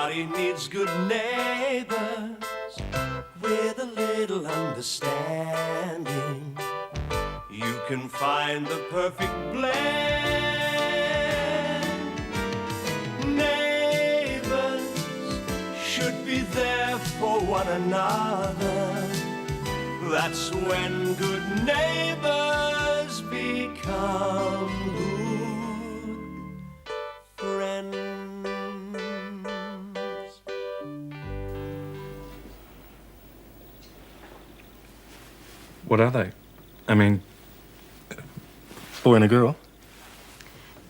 Everybody needs good neighbours with a little understanding. You can find the perfect blend. Neighbours should be there for one another. That's when good neighbours become good friends. What are they? I mean, boy and a girl?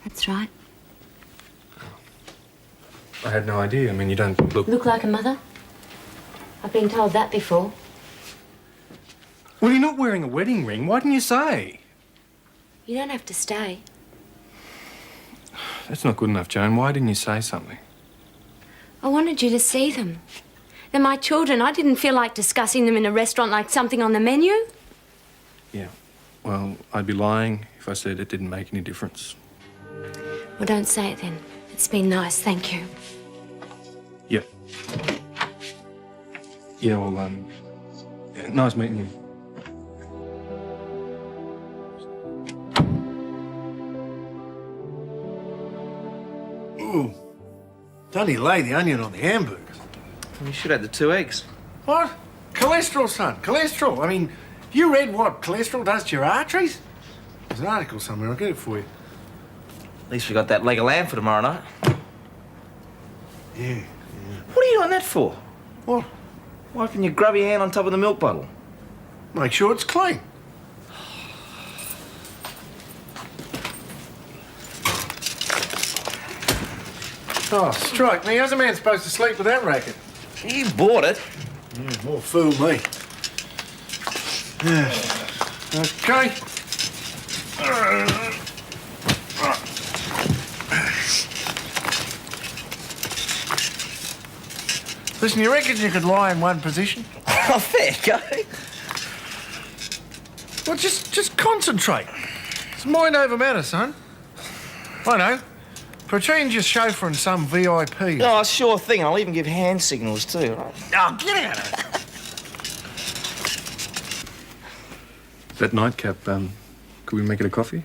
That's right. I had no idea. I mean, you don't look... Look like a mother? I've been told that before. Well, you're not wearing a wedding ring. Why didn't you say? You don't have to stay. That's not good enough, Joan. Why didn't you say something? I wanted you to see them. They're my children. I didn't feel like discussing them in a restaurant like something on the menu. Yeah. Well, I'd be lying if I said it didn't make any difference. Well, don't say it then. It's been nice, thank you. Yeah. Yeah, well, nice meeting you. Ooh. Don't you lay the onion on the hamburgers? You should have the 2 eggs. What? Cholesterol, son. Cholesterol. I mean, you read what cholesterol does to your arteries? There's an article somewhere. I'll get it for you. At least we got that leg of lamb for tomorrow night. Yeah. What are you doing that for? What? Wiping your grubby hand on top of the milk bottle. Make sure it's clean. Oh, strike me. How's a man supposed to sleep with that racket? You bought it. Yeah, more fool me. Yeah. Okay. Listen, you reckon you could lie in one position? Oh, fair go. Well, just concentrate. It's mind over matter, son. I know. Pretend you're chauffeuring some VIP. Oh, sure thing. I'll even give hand signals too, right? Oh, get out of it. That nightcap, could we make it a coffee?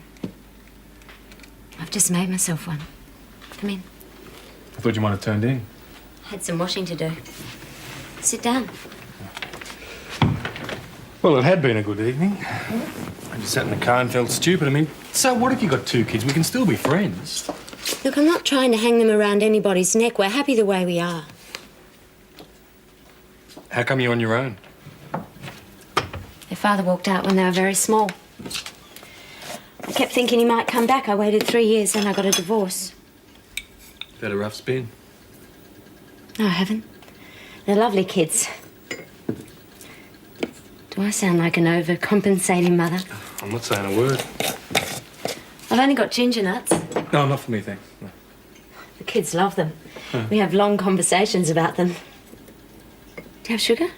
I've just made myself one. Come in. I thought you might have turned in. Had some washing to do. Sit down. Well, it had been a good evening. I just sat in the car and felt stupid. I mean, so what if you got 2 kids? We can still be friends. Look, I'm not trying to hang them around anybody's neck. We're happy the way we are. How come you're on your own? Their father walked out when they were very small. I kept thinking he might come back. I waited 3 years, then I got a divorce. Had a rough spin. No, I haven't. They're lovely kids. Do I sound like an overcompensating mother? I'm not saying a word. I've only got ginger nuts. No, not for me, thanks. No. The kids love them. We have long conversations about them. Do you have sugar?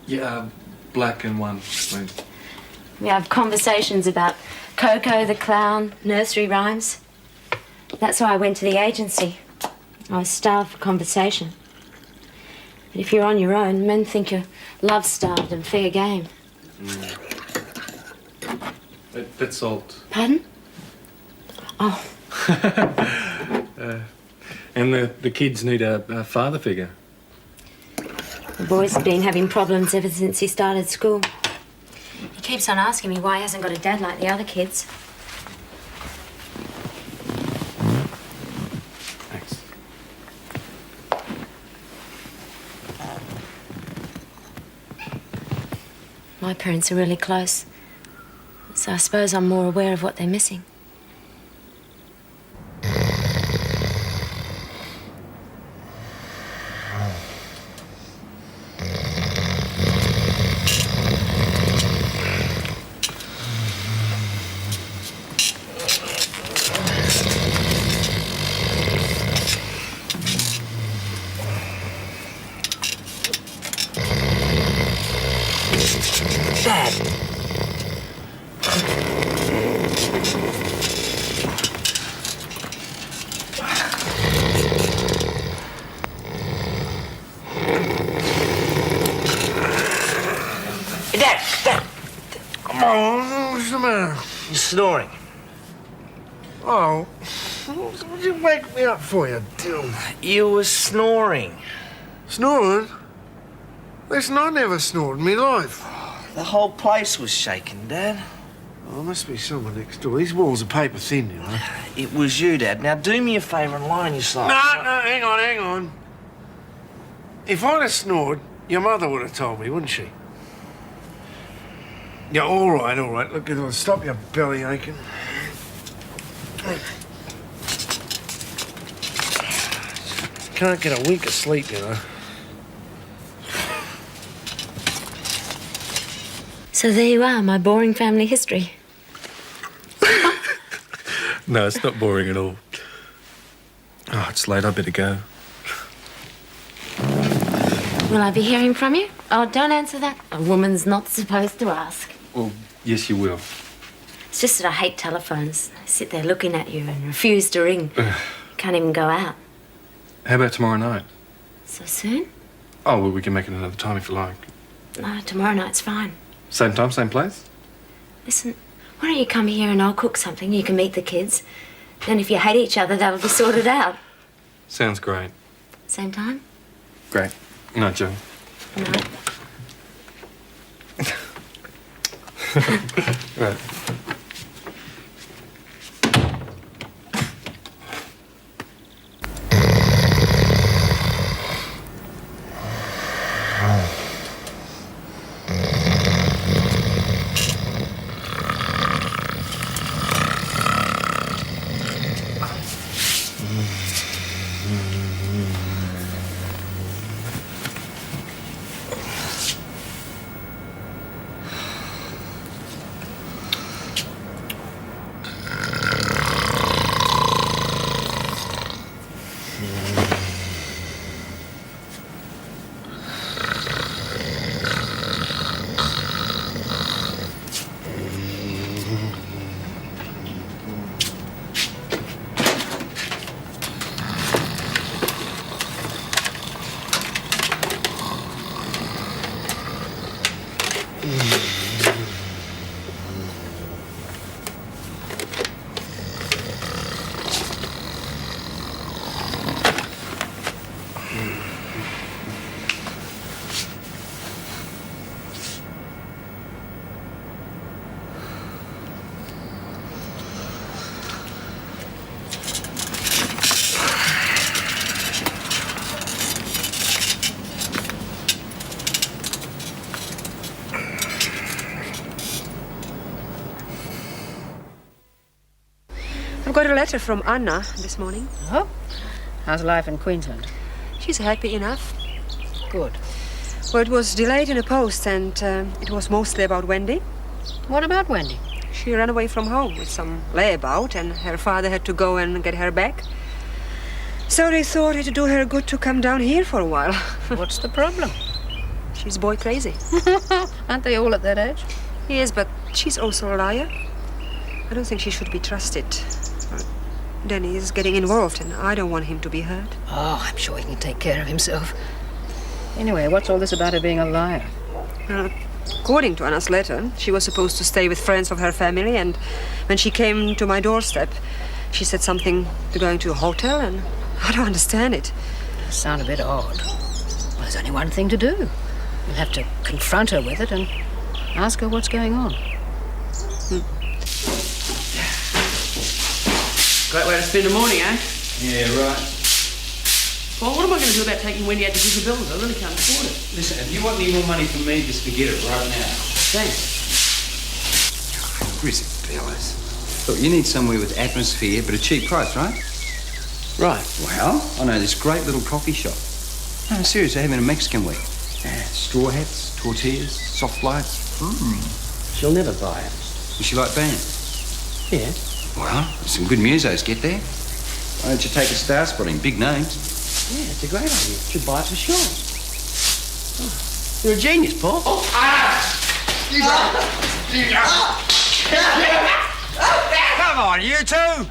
Yeah, black and 1, please. We have conversations about Coco the clown, nursery rhymes. That's why I went to the agency. I was starved for conversation. But if you're on your own, men think you're love-starved and fair game. That's salt. Pardon? Oh. And the kids need a father figure. The boy's been having problems ever since he started school. He keeps on asking me why he hasn't got a dad like the other kids. Thanks. My parents are really close, so I suppose I'm more aware of what they're missing. You're snoring. Oh, what did you wake me up for, you dill? You were snoring. Snoring? Listen, I never snored in my life. The whole place was shaking, Dad. Oh, there must be someone next door. These walls are paper thin, you know. It was you, Dad. Now do me a favour and lie on your side. No, hang on. If I'd have snored, your mother would have told me, wouldn't she? Yeah, all right. Look, it'll stop your belly aching. Can't get a wink of sleep, you know. So there you are, my boring family history. No, it's not boring at all. Oh, it's late. I better go. Will I be hearing from you? Oh, don't answer that. A woman's not supposed to ask. Well, yes, you will. It's just that I hate telephones. I sit there looking at you and refuse to ring. Can't even go out. How about tomorrow night? So soon? Oh, well, we can make it another time if you like. No, tomorrow night's fine. Same time, same place? Listen, why don't you come here and I'll cook something. You can meet the kids. Then if you hate each other, that'll be sorted out. Sounds great. Same time? Great. Good night, Joe. Good night. Right. I've got a letter from Anna this morning. Oh? How's life in Queensland? She's happy enough. Good. Well, it was delayed in the post and it was mostly about Wendy. What about Wendy? She ran away from home with some layabout and her father had to go and get her back. So they thought it'd do her good to come down here for a while. What's the problem? She's boy crazy. Aren't they all at that age? Yes, but she's also a liar. I don't think she should be trusted. Danny is getting involved and I don't want him to be hurt. Oh, I'm sure he can take care of himself. Anyway, what's all this about her being a liar? According to Anna's letter, she was supposed to stay with friends of her family, and when she came to my doorstep, she said something to going to a hotel, and I don't understand it. Sound a bit odd. Well, there's only one thing to do. You'll have to confront her with it and ask her what's going on. Great way to spend the morning, eh? Yeah, right. Well, what am I going to do about taking Wendy out to Isabella? I really can't afford it. Listen, if you want any more money from me, just forget it right now. Thanks. Isabellas. Look, you need somewhere with atmosphere, but a cheap price, right? Right. Well, I know this great little coffee shop. No, seriously, having a Mexican week. Straw hats, tortillas, soft lights. She'll never buy it. Does she like band? Yeah. Well, there's some good musos get there. Why don't you take a star spotting? Big names. Yeah, it's a great idea. Should buy it for sure. Oh, you're a genius, Paul. Come on, you two!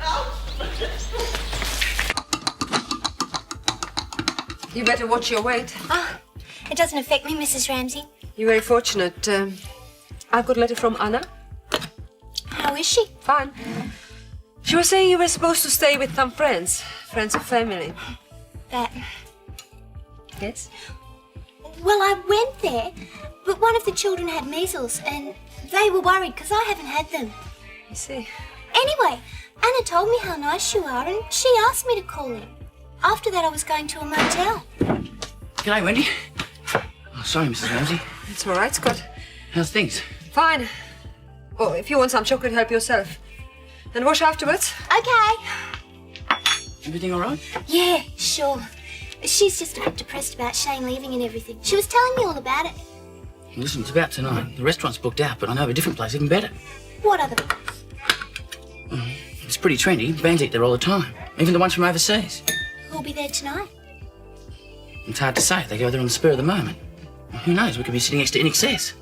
You better watch your weight. Oh, it doesn't affect me, Mrs. Ramsay. You're very fortunate. I've got a letter from Anna. Fine. She was saying you were supposed to stay with some friends of family. That. Yes? Well, I went there, but one of the children had measles and they were worried because I haven't had them. I see. Anyway, Anna told me how nice you are and she asked me to call in. After that, I was going to a motel. G'day, Wendy. Oh, sorry, Mrs. Ramsay. It's all right, Scott. How's things? Fine. Oh, if you want some chocolate, help yourself. And wash afterwards. Okay. Everything all right? Yeah, sure. She's just a bit depressed about Shane leaving and everything. She was telling me all about it. Listen, it's about tonight. The restaurant's booked out, but I know of a different place, even better. What other place? It's pretty trendy. Bands eat there all the time. Even the ones from overseas. Who'll be there tonight? It's hard to say. They go there on the spur of the moment. Who knows? We could be sitting next to In Excess.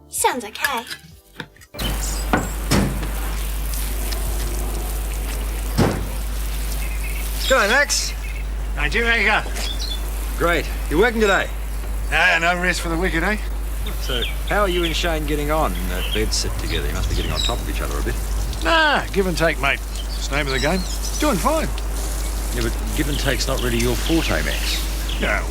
Sounds okay. G'day, Max. Hey, Jim, how you going? Great. You working today? No rest for the wicked, eh? So, how are you and Shane getting on in that bed sit together? You must be getting on top of each other a bit. Nah, give and take, mate. It's the name of the game. Doing fine. Yeah, but give and take's not really your forte, Max. No.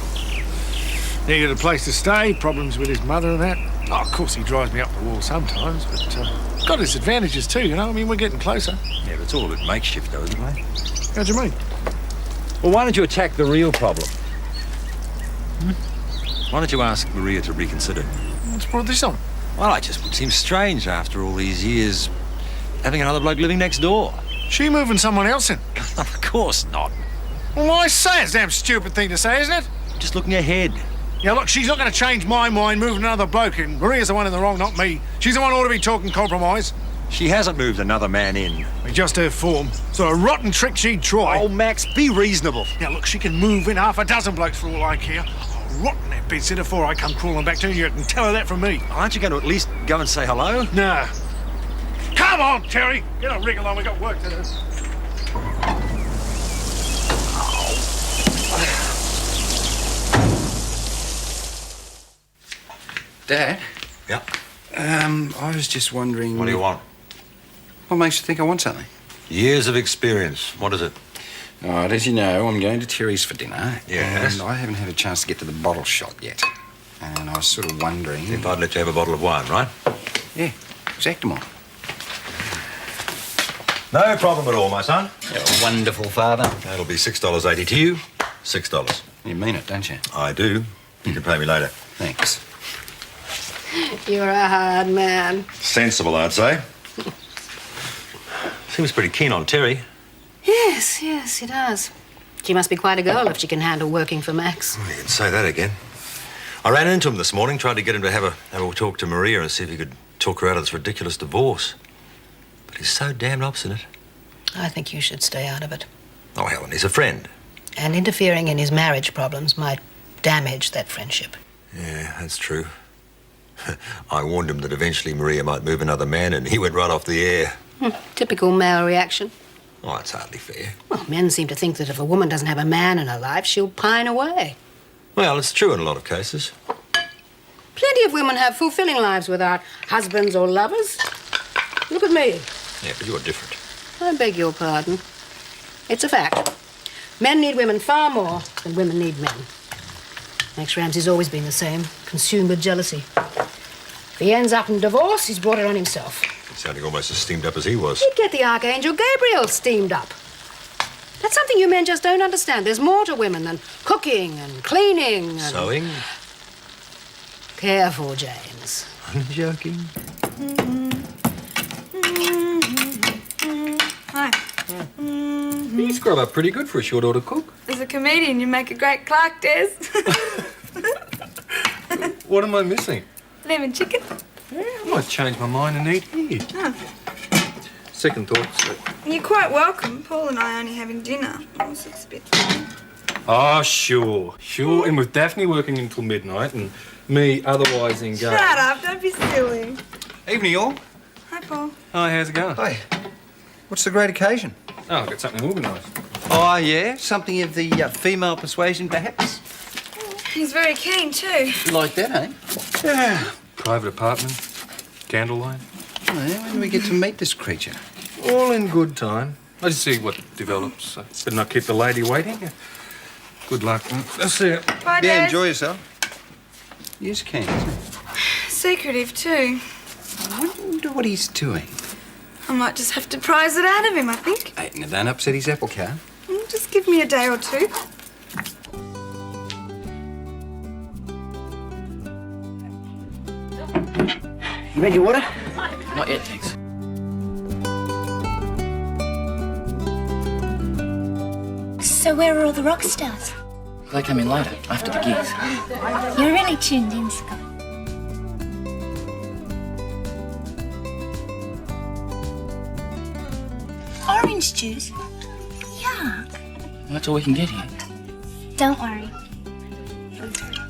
Needed a place to stay, problems with his mother and that. Oh, of course, he drives me up the wall sometimes, but it's got its advantages too, you know? I mean, we're getting closer. Yeah, but it's all a bit makeshift, though, isn't it? How do you mean? Well, why don't you attack the real problem? Why don't you ask Maria to reconsider? What's brought this on? Well, it just would seem strange after all these years having another bloke living next door. She moving someone else in? Of course not. Well, I say it's a damn stupid thing to say, isn't it? Just looking ahead. Yeah, look, she's not going to change my mind moving another bloke in. Maria's the one in the wrong, not me. She's the one who ought to be talking compromise. She hasn't moved another man in. Just her form. Sort of rotten trick she'd try. Oh, Max, be reasonable. Now, look, she can move in half a dozen blokes for all I care. I'll rot in that bedsitter before I come crawling back to you and tell her that from me. Aren't you going to at least go and say hello? Nah. Come on, Terry. Get a wriggle on. We got work to do. Dad? Yeah. I was just wondering... What do you want? What makes you think I want something? Years of experience. What is it? All right, as you know, I'm going to Terry's for dinner. Yes. And I haven't had a chance to get to the bottle shop yet. And I was sort of wondering... If I'd let you have a bottle of wine, right? Yeah, exactement. No problem at all, my son. You're a wonderful father. That'll be $6.80 to you. $6. You mean it, don't you? I do. You can pay me later. Thanks. You're a hard man. Sensible, I'd say. Seems pretty keen on Terry. Yes, he does. She must be quite a girl if she can handle working for Max. You can say that again. I ran into him this morning, tried to get him to have a talk to Maria and see if he could talk her out of this ridiculous divorce. But he's so damned obstinate. I think you should stay out of it. Oh, Helen, he's a friend. And interfering in his marriage problems might damage that friendship. Yeah, that's true. I warned him that eventually Maria might move another man, and he went right off the air. Typical male reaction. Oh, that's hardly fair. Well, men seem to think that if a woman doesn't have a man in her life, she'll pine away. Well, it's true in a lot of cases. Plenty of women have fulfilling lives without husbands or lovers. Look at me. Yeah, but you're different. I beg your pardon. It's a fact. Men need women far more than women need men. Max Ramsay's always been the same, consumed with jealousy. If he ends up in divorce, he's brought it on himself. He's sounding almost as steamed up as he was. He'd get the Archangel Gabriel steamed up. That's something you men just don't understand. There's more to women than cooking and cleaning and... Sewing? Careful, James. I'm joking. Hi. You scrub up pretty good for a short-order cook. As a comedian, you make a great Clarke, Des. What am I missing? Lemon chicken. Yeah, I might change my mind and eat here. Oh. Second thoughts. You're quite welcome. Paul and I are only having dinner. Also, it's a bit... Oh, sure. And with Daphne working until midnight and me otherwise engaged. Shut up, don't be silly. Evening, all. Hi, Paul. Hi, how's it going? Hi. What's the great occasion? Oh, I've got something organised. Oh, yeah? Something of the female persuasion, perhaps? He's very keen, too. You like that, eh? Yeah. Private apartment, candlelight. When do we get to meet this creature? All in good time. Let's see what develops. Better not keep the lady waiting. Good luck. Let's see it. Bye, Yeah, Dad. enjoy yourself. Yes, Keane, isn't it? Secretive, too. I wonder what he's doing. I might just have to prize it out of him, I think. Hey, now don't upset his apple cart. Just give me a day or two. You read your water? Not yet, thanks. So where are all the rock stars? They come in later, after the gigs. You're really tuned in, Scott. Orange juice? Yuck. Well, that's all we can get here. Don't worry.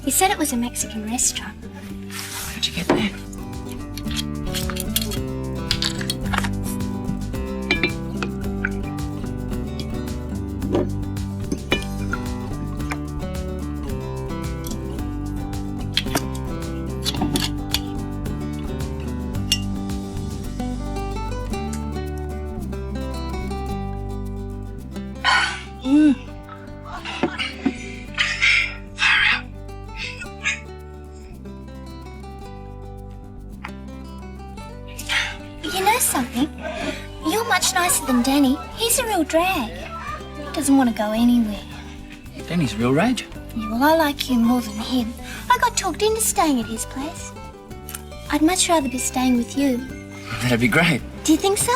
He said it was a Mexican restaurant. How'd you get there? You know something? You're much nicer than Danny. He's a real drag. He doesn't want to go anywhere. Danny's a real rage. Yeah, well, I like you more than him. I got talked into staying at his place. I'd much rather be staying with you. That'd be great. Do you think so?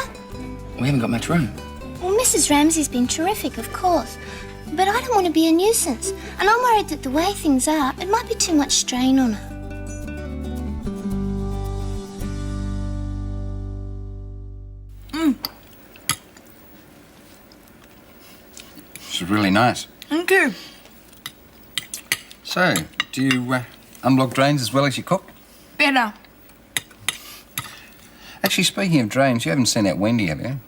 We haven't got much room. Well, Mrs. Ramsay's been terrific, of course. But I don't want to be a nuisance. And I'm worried that the way things are, it might be too much strain on her. This is really nice. Thank you. So, do you unblock drains as well as you cook? Better. Actually, speaking of drains, you haven't seen that Wendy, have you?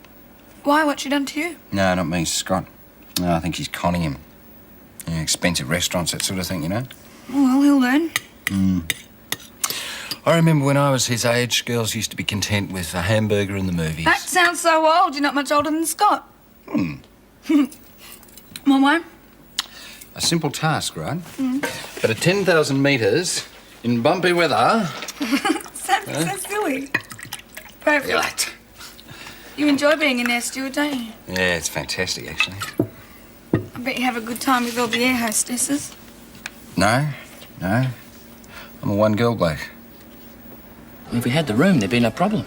Why? What's she done to you? No, not me, Scott. No, I think she's conning him. You know, expensive restaurants, that sort of thing, you know? Oh, well, he'll learn. I remember when I was his age, girls used to be content with a hamburger in the movies. That sounds so old. You're not much older than Scott. My wine? A simple task, right? But at 10,000 metres, in bumpy weather... Sounds so silly. Perfect. Right. You enjoy being an air steward, don't you? Yeah, it's fantastic, actually. I bet you have a good time with all the air hostesses. No. I'm a one-girl bloke. If we had the room, there'd be no problem.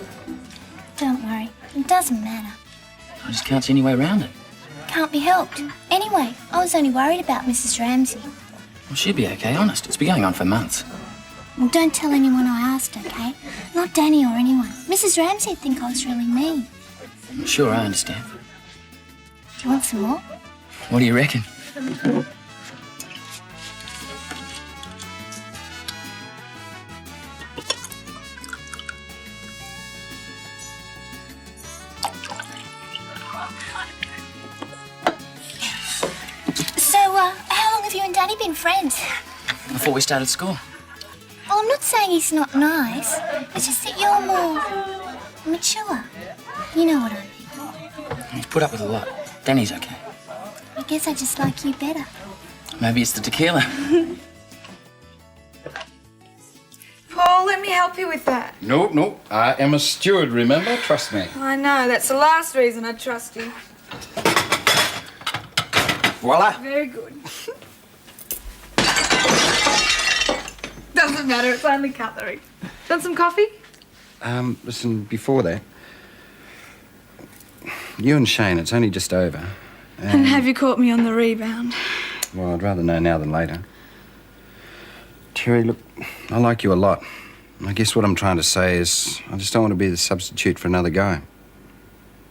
Don't worry. It doesn't matter. I just can't see any way around it. Can't be helped. Anyway, I was only worried about Mrs. Ramsay. Well, she'd be okay, honest. It's been going on for months. Well, don't tell anyone I asked, okay? Not Danny or anyone. Mrs. Ramsay'd think I was really mean. Sure, I understand. Do you want some more? What do you reckon? So, how long have you and Danny been friends? Before we started school. Well, I'm not saying he's not nice. It's just that you're more mature. You know what I mean. He's put up with a lot. Danny's okay. I guess I just like you better. Maybe it's the tequila. Paul, let me help you with that. No. I am a steward, remember? Trust me. I know. That's the last reason I trust you. Voila. Very good. Doesn't matter. It's only cutlery. Want some coffee? Listen, before that, you and Shane, it's only just over. And have you caught me on the rebound? Well, I'd rather know now than later. Terry, look, I like you a lot. I guess what I'm trying to say is I just don't want to be the substitute for another guy.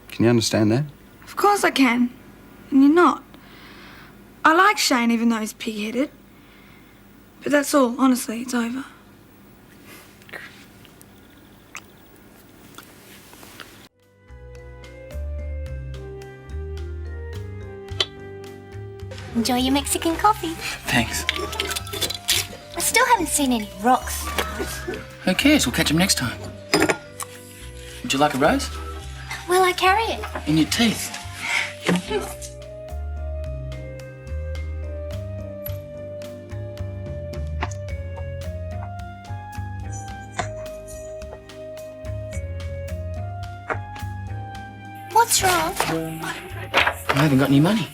Can you understand that? Of course I can. And you're not. I like Shane even though he's pig-headed. But that's all. Honestly, it's over. Enjoy your Mexican coffee. Thanks. I still haven't seen any rocks. Who cares? We'll catch him next time. Would you like a rose? Will I carry it? In your teeth. What's wrong? I haven't got any money.